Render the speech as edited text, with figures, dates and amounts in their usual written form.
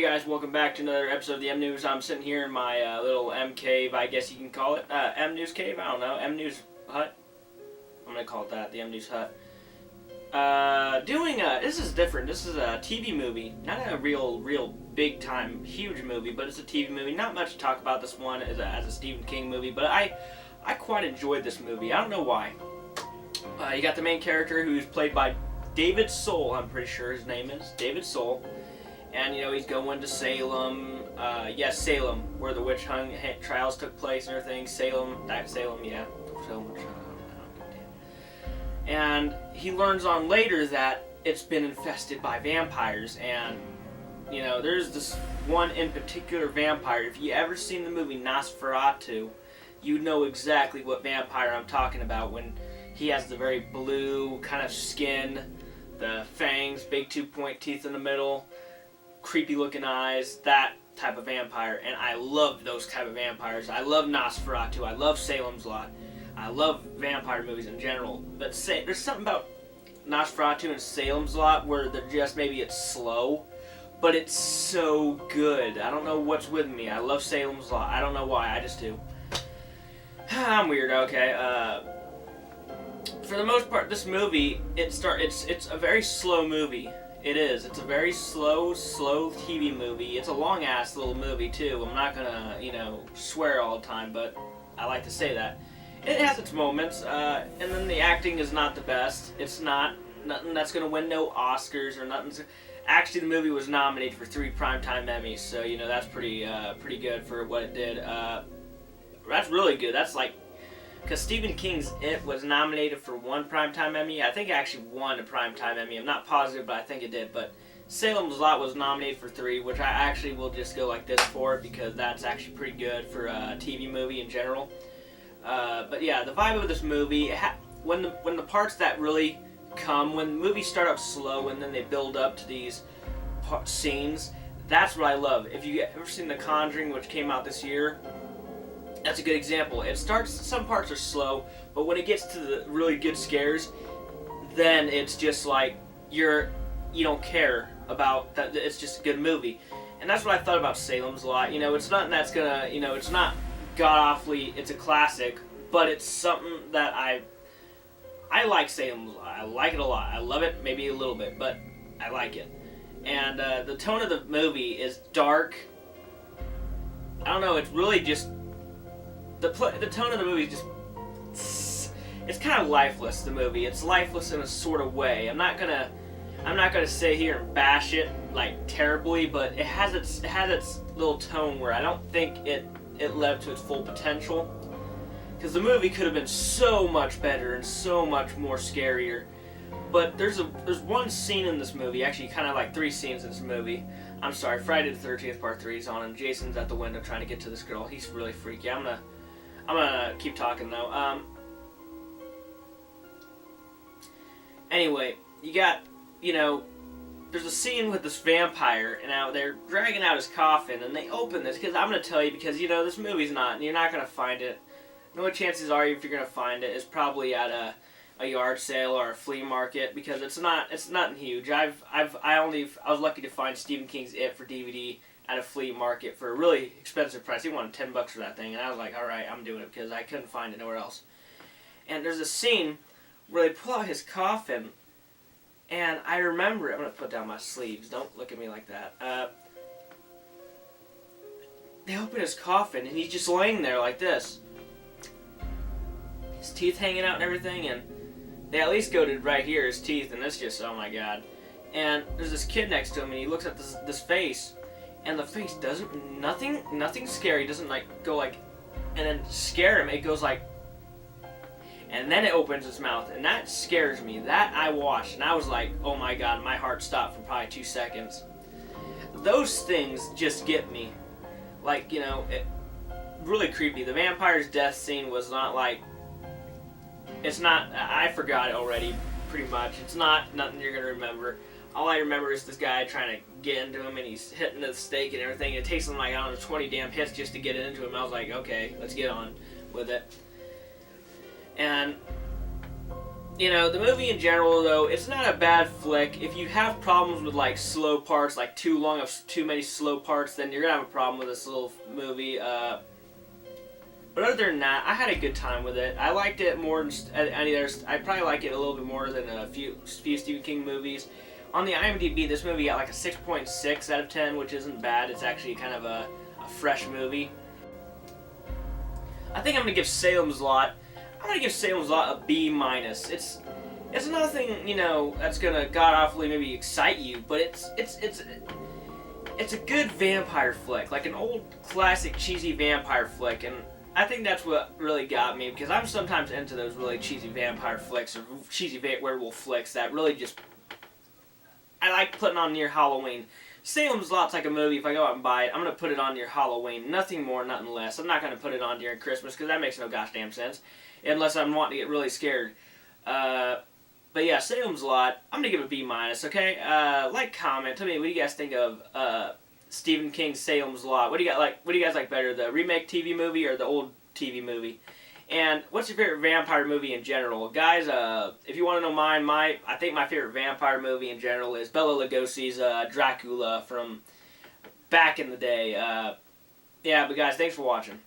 Hey guys, welcome back to another episode of the M News. I'm sitting here in my little M cave, I guess you can call it. M News cave? I don't know. M News hut? I'm going to call it that, the M News hut. This is different. This is a TV movie. Not a real big time, huge movie, but it's a TV movie. Not much to talk about this one as a Stephen King movie, but I quite enjoyed this movie. I don't know why. You got the main character who's played by David Soul, I'm pretty sure his name is. David Soul. And, he's going to Salem, Salem, where the witch hunt trials took place and everything. Salem, yeah. And he learns on later that it's been infested by vampires. And, there's this one in particular vampire. If you ever seen the movie Nosferatu, you know exactly what vampire I'm talking about when he has the very blue kind of skin, the fangs, big 2-point teeth in the middle, creepy looking eyes, that type of vampire. And I love those type of vampires. I love Nosferatu. I love Salem's Lot. I love vampire movies in general. But there's something about Nosferatu and Salem's Lot where maybe it's slow, but it's so good. I don't know what's with me. I love Salem's Lot. I don't know why. I just do. I'm weird. Okay. For the most part, this movie, it's a very slow movie. It is. It's a very slow TV movie. It's a long-ass little movie, too. I'm not gonna, swear all the time, but I like to say that. It has its moments, and then the acting is not the best. It's nothing that's gonna win no Oscars or nothing. Actually, the movie was nominated for 3 Primetime Emmys, so, that's pretty good for what it did. That's really good. That's like, because Stephen King's It was nominated for 1 Primetime Emmy. I think it actually won a Primetime Emmy. I'm not positive, but I think it did. But Salem's Lot was nominated for 3, which I actually will just go like this for it because that's actually pretty good for a TV movie in general. But yeah, the vibe of this movie, when the parts that really come, when the movies start out slow and then they build up to these scenes, that's what I love. If you ever seen The Conjuring, which came out this year, that's a good example. Some parts are slow, but when it gets to the really good scares, then it's just like you don't care about that. It's just a good movie. And that's what I thought about Salem's Lot. It's nothing that's gonna, it's not god-awfully, it's a classic, but it's something that I like Salem's Lot. I like it a lot. I love it maybe a little bit, but I like it. And the tone of the movie is dark. I don't know, it's really just the tone of the movie is just, it's kind of lifeless, the movie. It's lifeless in a sort of way. I'm not gonna sit here and bash it like terribly, but it has its little tone where I don't think it led to its full potential. Because the movie could have been so much better and so much more scarier. But there's one scene in this movie, actually kind of like 3 scenes in this movie. I'm sorry, Friday the 13th Part 3 is on, and Jason's at the window trying to get to this girl. He's really freaky. I'm gonna keep talking though. Anyway, you got, there's a scene with this vampire, and now they're dragging out his coffin, and they open this, because I'm gonna tell you, because, this movie's you're not gonna find it. The only chances are, if you're gonna find it, is probably at a yard sale or a flea market, because it's nothing huge. I was lucky to find Stephen King's It for DVD at a flea market for a really expensive price. He wanted $10 for that thing, and I was like, alright, I'm doing it, because I couldn't find it nowhere else. And there's a scene where they pull out his coffin, and I remember, I'm going to put down my sleeves, don't look at me like that. They open his coffin, and he's just laying there like this. His teeth hanging out and everything, and they at least go to right here, his teeth, and it's just, oh my god. And there's this kid next to him, and he looks at this face, and the face doesn't, nothing scary, doesn't go and then scare him, it goes like, and then it opens its mouth, and that scares me. That I watched, and I was like, oh my god, my heart stopped for probably 2 seconds. Those things just get me. Like, it really creepy. The vampire's death scene was not I forgot it already, pretty much. It's nothing you're gonna remember. All I remember is this guy trying to get into him, and he's hitting the stake and everything. It takes him 20 damn hits just to get into him. I was like, okay, let's get on with it. And You know, the movie in general, though, it's not a bad flick. If you have problems with, like, slow parts, like too many slow parts, then you're gonna have a problem with this little movie. But other than that, I had a good time with it. I liked it more than any others. I probably like it a little bit more than a few Stephen King movies. On the IMDb, this movie got like a 6.6 out of 10, which isn't bad. It's actually kind of a fresh movie. I think I'm gonna give Salem's Lot. I'm gonna give Salem's Lot a B minus. It's nothing, you know, that's gonna god awfully maybe excite you, but it's a good vampire flick, like an old classic cheesy vampire flick, and I think that's what really got me, because I'm sometimes into those really cheesy vampire flicks or cheesy werewolf flicks that really just I like putting on near Halloween. Salem's Lot's like a movie. If I go out and buy it, I'm going to put it on near Halloween. Nothing more, nothing less. I'm not going to put it on during Christmas because that makes no gosh damn sense. Unless I'm wanting to get really scared. But yeah, Salem's Lot, I'm going to give it a B minus, okay? Like, comment. Tell me, what do you guys think of Stephen King's Salem's Lot? What do you guys like better, the remake TV movie or the old TV movie? And what's your favorite vampire movie in general? Guys, if you want to know mine, I think my favorite vampire movie in general is Bela Lugosi's Dracula from back in the day. Yeah, but guys, thanks for watching.